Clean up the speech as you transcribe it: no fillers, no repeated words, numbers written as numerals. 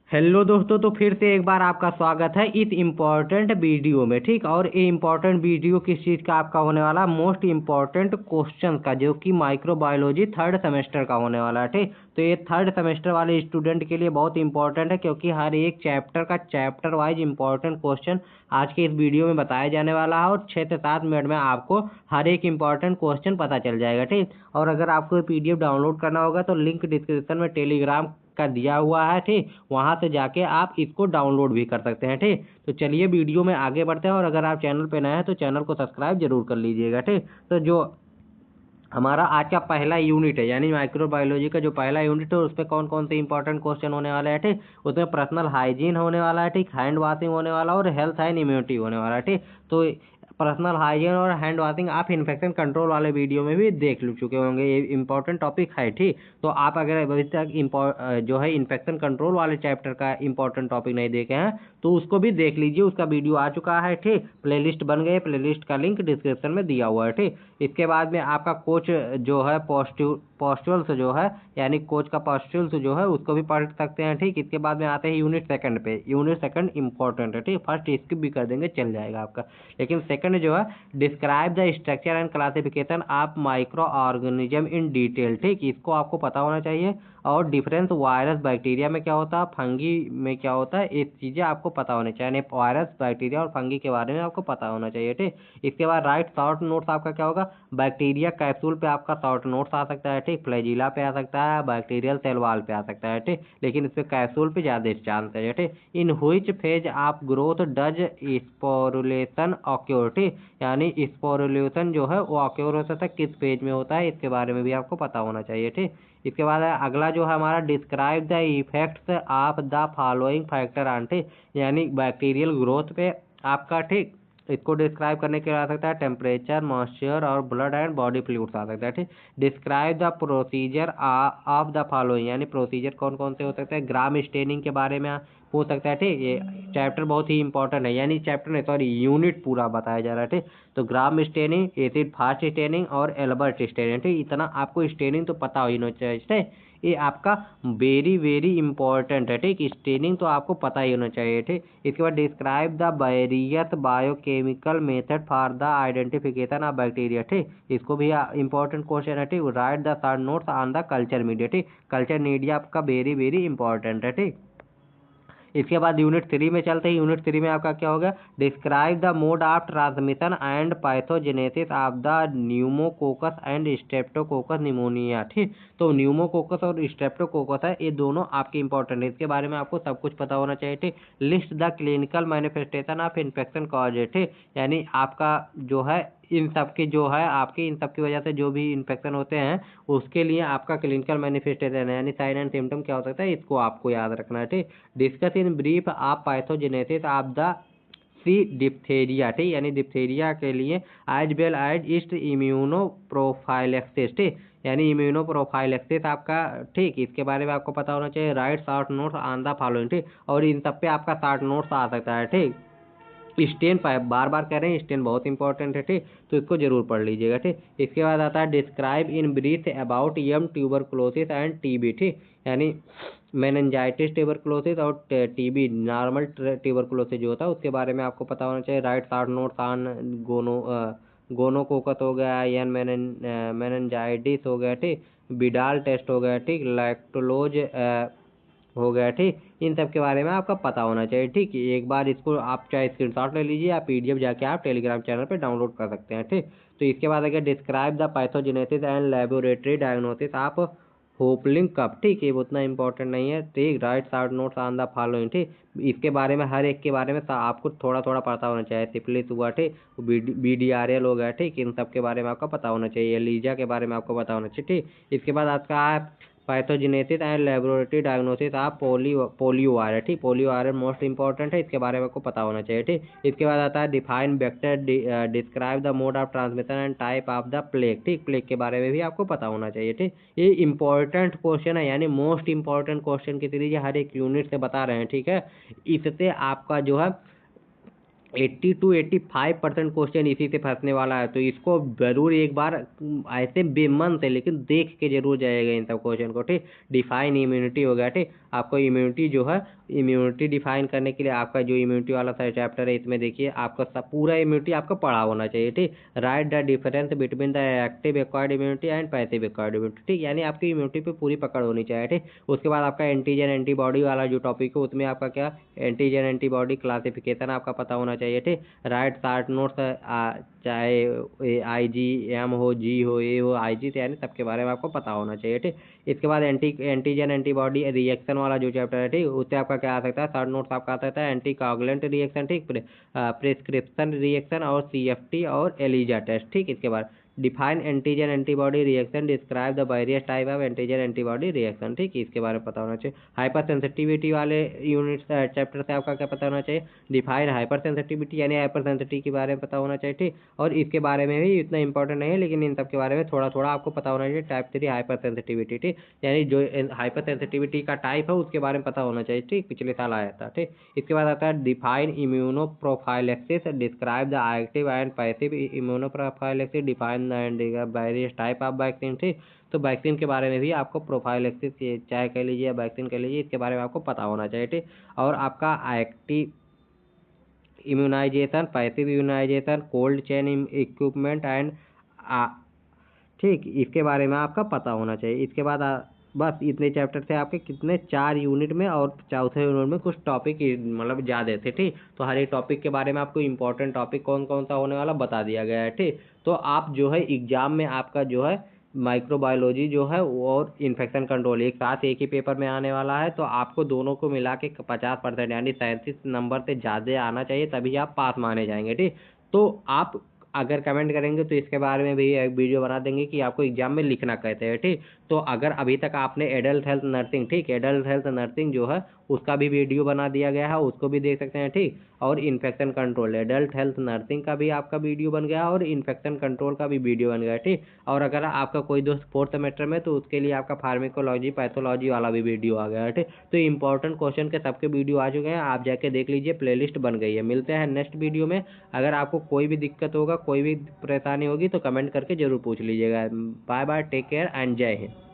Hello दोस्तों, तो फिर से एक बार आपका स्वागत है इस इम्पोर्टेंट वीडियो में। ठीक, और ये इम्पोर्टेंट वीडियो किस चीज़ का आपका होने वाला, मोस्ट इम्पोर्टेंट क्वेश्चन का, जो कि माइक्रोबायोलॉजी थर्ड सेमेस्टर का होने वाला है। ठीक, तो ये थर्ड सेमेस्टर वाले स्टूडेंट के लिए बहुत इंपॉर्टेंट है, क्योंकि हर एक चैप्टर का चैप्टर वाइज इंपॉर्टेंट क्वेश्चन आज के इस वीडियो में बताया जाने वाला है, और 6 से 7 मिनट में आपको हर एक इंपॉर्टेंट क्वेश्चन पता चल जाएगा। ठीक, और अगर आपको ये PDF डाउनलोड करना होगा तो लिंक डिस्क्रिप्शन में टेलीग्राम का दिया हुआ है। ठीक, वहां से जाके आप इसको डाउनलोड भी कर सकते हैं। ठीक, तो चलिए वीडियो में आगे बढ़ते हैं, और अगर आप चैनल पे नए हैं तो चैनल को सब्सक्राइब जरूर कर लीजिएगा। ठीक, तो जो हमारा आज का पहला यूनिट है, यानी माइक्रोबायोलॉजी का जो पहला यूनिट है, उस पर कौन कौन से इंपॉर्टेंट क्वेश्चन होने वाले हैं। ठीक, उसमें पर्सनल हाइजीन होने वाला है, ठीक, हैंड वॉशिंग होने वाला और हेल्थ एंड इम्यूनिटी होने वाला है। ठीक, तो पर्सनल हाइजीन और हैंड वॉशिंग आप इन्फेक्शन कंट्रोल वाले वीडियो में भी देख चुके होंगे, ये इंपॉर्टेंट टॉपिक है। ठीक, तो आप अगर अभी तक जो है इन्फेक्शन कंट्रोल वाले चैप्टर का इंपॉर्टेंट टॉपिक नहीं देखे हैं तो उसको भी देख लीजिए, उसका वीडियो आ चुका है। ठीक, प्लेलिस्ट बन गई, प्लेलिस्ट का लिंक डिस्क्रिप्शन में दिया हुआ है। ठीक, इसके बाद में आपका कोच जो है पॉस्टुल्स जो है, यानी कोच का पॉस्टुल्स जो है उसको भी पढ़ सकते हैं। ठीक, इसके बाद में आते हैं यूनिट सेकंड पे। यूनिट सेकंड इंपॉर्टेंट है। ठीक, फर्स्ट स्किप भी कर देंगे, चल जाएगा आपका, लेकिन सेकंड जो है describe the structure and classification of micro organism in detail. ठीक, इसको आपको पता होना चाहिए, और डिफरेंस वायरस बैक्टीरिया में क्या होता है, फंगी में क्या होता है, ये चीज़ें आपको पता होनी चाहिए। वायरस बैक्टीरिया और फंगी के बारे में आपको पता होना चाहिए। ठीक, इसके बाद राइट शॉर्ट नोट्स आपका क्या होगा, बैक्टीरिया कैप्सूल पे आपका शॉर्ट नोट्स आ सकता है। ठीक, फ्लैजिला पे आ सकता है, बैक्टीरियल सेल वॉल पे आ सकता है। ठीक, लेकिन इस पे कैप्सूल पे ज़्यादा चांस है। ठीक, in which phase of growth does sporulation occur. ठीक, यानी स्पोरुलेशन जो है वो ऑक्योर होता है, किस फेज में होता है, इसके बारे में भी आपको पता होना चाहिए। ठीक, इसके बाद अगला जो है हमारा describe the effects of the following factor on. ठीक, यानी बैक्टीरियल ग्रोथ पे आपका, ठीक, इसको डिस्क्राइब करने के लिए आ सकता है टेम्परेचर, मॉइस्चर और ब्लड एंड बॉडी फ्लूइड्स आ सकता है। ठीक, describe the procedure of the following, यानी प्रोसीजर कौन कौन से हो सकते हैं, ग्राम स्टेनिंग के बारे में हो सकता है। ठीक, ये चैप्टर बहुत ही इंपॉर्टेंट है, यानी चैप्टर नहीं सॉरी यूनिट पूरा बताया जा रहा है। ठीक, तो gram staining, acid fast staining और एल्बर्ट स्टेनिंग। ठीक, इतना आपको स्टेनिंग तो पता होना चाहिए, ये आपका वेरी वेरी इंपॉर्टेंट है। ठीक, स्टेनिंग तो आपको पता ही होना चाहिए। ठीक, इसके बाद describe the various biochemical method for the identification of bacteria. ठीक, इसको भी इंपॉर्टेंट क्वेश्चन है। ठीक, right the short notes on the culture media. ठीक, कल्चर मीडिया आपका वेरी वेरी इंपॉर्टेंट है। ठीक, इसके बाद यूनिट 3 में चलते हैं। यूनिट 3 में आपका क्या होगा, describe the mode of transmission and pathogenesis of the pneumococcus and Streptococcus pneumonia. ठीक, तो न्यूमोकोकस और स्ट्रेप्टोकोकस है, ये दोनों आपके इंपॉर्टेंट है, इसके बारे में आपको सब कुछ पता होना चाहिए। ठीक, list the clinical manifestation of infection cause. ठीक, यानी आपका जो है इन सब की जो है आपकी इन सब की वजह से जो भी इन्फेक्शन होते हैं उसके लिए आपका क्लिनिकल मैनिफेस्टेशन है, यानी साइन एंड सिम्टम क्या हो सकता है, इसको आपको याद रखना है। ठीक, डिस्कस इन ब्रीफ आप pathogenesis of the C diphtheria. ठीक, यानी डिप्थेरिया के लिए एज वेल एज इस्ट इम्यूनो प्रोफाइलेक्सिस। ठीक, यानी इम्यूनो प्रोफाइलेक्सिस आपका, ठीक, इसके बारे में आपको पता होना चाहिए। Right short notes on the following. ठीक, और इन सब पे आपका शॉर्ट नोट्स आ सकता है। ठीक, स्टेन पाइप बार बार कह रहे हैं, स्टेन बहुत इंपॉर्टेंट है। ठीक, तो इसको जरूर पढ़ लीजिएगा। ठीक, इसके बाद आता है describe in brief about um tuberculosis and TB. ठीक, यानी मेनिंजाइटिस ट्यूबरकुलोसिस और टीबी नॉर्मल ट्यूबरकुलोसिस जो होता है उसके बारे में आपको पता होना चाहिए। Right short notes on gonococcus हो गया, यन मेनिंजाइटिस हो गया। ठीक, बिडाल टेस्ट हो गया। ठीक, लैक्टोलोज हो गया। ठीक, इन सब के बारे में आपका पता होना चाहिए। ठीक, एक बार इसको आप चाहे स्क्रीनशॉट ले लीजिए या PDF जाके आप टेलीग्राम चैनल पे डाउनलोड कर सकते हैं। ठीक, तो इसके बाद अगर describe the pathogenesis and laboratory diagnosis आप होपलिंग कप। ठीक, ये उतना इंपॉर्टेंट नहीं है। ठीक, right short notes on the following. ठीक, इसके बारे में हर एक के बारे में आपको थोड़ा थोड़ा पता होना चाहिए। सिफिलिस हुआ, ठीक, BDRL हो गया। ठीक, इन सब के बारे में आपका पता होना चाहिए। लीजा के बारे में आपको पता होना चाहिए। ठीक, इसके बाद आपका pathogenesis and laboratory diagnosis of polio virus. ठीक, पोलियो वायरस मोस्ट इंपॉर्टेंट है, इसके बारे में आपको पता होना चाहिए। ठीक, इसके बाद आता है define vector, describe the mode of transmission and type of the plague. ठीक, प्लेग के बारे में भी आपको पता होना चाहिए। ठीक, ये इंपॉर्टेंट क्वेश्चन है, यानी मोस्ट इंपॉर्टेंट क्वेश्चन की सीरीज हर एक यूनिट से बता रहे हैं। ठीक है, इससे आपका जो है 80 to 85% क्वेश्चन इसी से फंसने वाला है, तो इसको जरूर एक बार ऐसे बेमन से लेकिन देख के जरूर जाएगा इन सब क्वेश्चन को, ठीक। डिफाइन इम्यूनिटी हो गया, ठीक। आपको इम्यूनिटी जो है, इम्यूनिटी डिफाइन करने के लिए आपका जो इम्यूनिटी वाला सा चैप्टर है इसमें देखिए आपका सब पूरा इम्यूनिटी आपका पढ़ा होना चाहिए, ठीक। Right the difference between the active acquired immunity and passive acquired immunity, ठीक। यानी आपकी इम्यूनिटी पे पूरी पकड़ होनी चाहिए, ठीक। उसके बाद आपका एंटीजन एंटीबॉडी वाला जो टॉपिक है उसमें आपका क्या, एंटीजन एंटीबॉडी क्लासिफिकेशन आपका पता होना चाहिए, ठीक। राइट शार्ट नोट्स, चाहे IgM हो, G हो, A हो, IG, तो यानी सबके बारे में आपको पता होना चाहिए, ठीक। इसके बाद एंटीजन एंटीबॉडी रिएक्शन वाला जो चैप्टर है, ठीक, उससे आपका क्या आ सकता है, शॉर्ट नोट्स आपका आ सकता है एंटी कोगुलेंट रिएक्शन, ठीक, प्रिस्क्रिप्शन रिएक्शन और CFT और एलिजा टेस्ट, ठीक। इसके बाद define antigen antibody reaction, describe the various type of antigen antibody reaction, ठीक। इसके बारे में पता होना चाहिए। हाइपर सेंसिटिविटी वाले यूनिट चैप्टर से आपका क्या पता होना चाहिए, डिफाइन हाइपर सेंसिटिविटी, यानी हाइपर सेंसिटिविटी के बारे में पता होना चाहिए, ठीक। और इसके बारे में भी इतना इंपॉर्टेंट नहीं है, लेकिन इन सब के बारे में थोड़ा थोड़ा आपको पता होना चाहिए। टाइप 3 हाइपर सेंसिटिविटी, ठीक, यानी जो हाइपर सेंसिटिविटी का टाइप है उसके बारे में पता होना चाहिए, ठीक, पिछले साल आया था, ठीक। इसके बाद आता है define immuno prophylaxis, describe the active and passive immuno prophylaxis, define the various type of vaccine, ठीक। तो वैक्सीन के बारे में भी आपको प्रोफाइलेक्सिस चाहे कह लीजिए या वैक्सीन कह लीजिए, इसके बारे में आपको पता होना चाहिए, ठीक। और आपका active immunisation, passive immunisation, cold chain equipment and, ठीक, इसके बारे में आपका पता होना चाहिए। इसके बाद बस इतने चैप्टर थे आपके, कितने 4 यूनिट में, और चौथे यूनिट में कुछ टॉपिक मतलब ज़्यादा थे, ठीक। तो हर एक टॉपिक के बारे में आपको इंपॉर्टेंट टॉपिक कौन कौन सा होने वाला बता दिया गया है, ठीक। तो आप जो है एग्जाम में आपका जो है माइक्रोबायोलॉजी जो है और इन्फेक्शन कंट्रोल एक साथ एक ही पेपर में आने वाला है, तो आपको दोनों को मिला के 50% यानी 37 नंबर से ज़्यादा आना चाहिए, तभी आप पास माने जाएंगे, ठीक। तो आप अगर कमेंट करेंगे तो इसके बारे में भी एक वीडियो बना देंगे कि आपको एग्जाम में लिखना कहते हैं, ठीक। तो अगर अभी तक आपने एडल्ट हेल्थ नर्सिंग, ठीक, एडल्ट हेल्थ नर्सिंग जो है उसका भी वीडियो बना दिया गया है, उसको भी देख सकते हैं, ठीक। और infection control, adult health nursing का भी आपका वीडियो बन गया और इन्फेक्शन कंट्रोल का भी वीडियो बन गया, ठीक। और अगर आपका कोई दोस्त 4th सेमेस्टर में, तो उसके लिए आपका फार्मेकोलॉजी पैथोलॉजी वाला भी वीडियो आ गया है, ठीक। तो इंपॉर्टेंट क्वेश्चन के सबके वीडियो आ चुके हैं, आप जाके देख लीजिए, प्लेलिस्ट बन गई है। मिलते हैं नेक्स्ट वीडियो में। अगर आपको कोई भी दिक्कत होगा, कोई भी परेशानी होगी तो कमेंट करके जरूर पूछ लीजिएगा। Bye bye, take care and जय हिंद।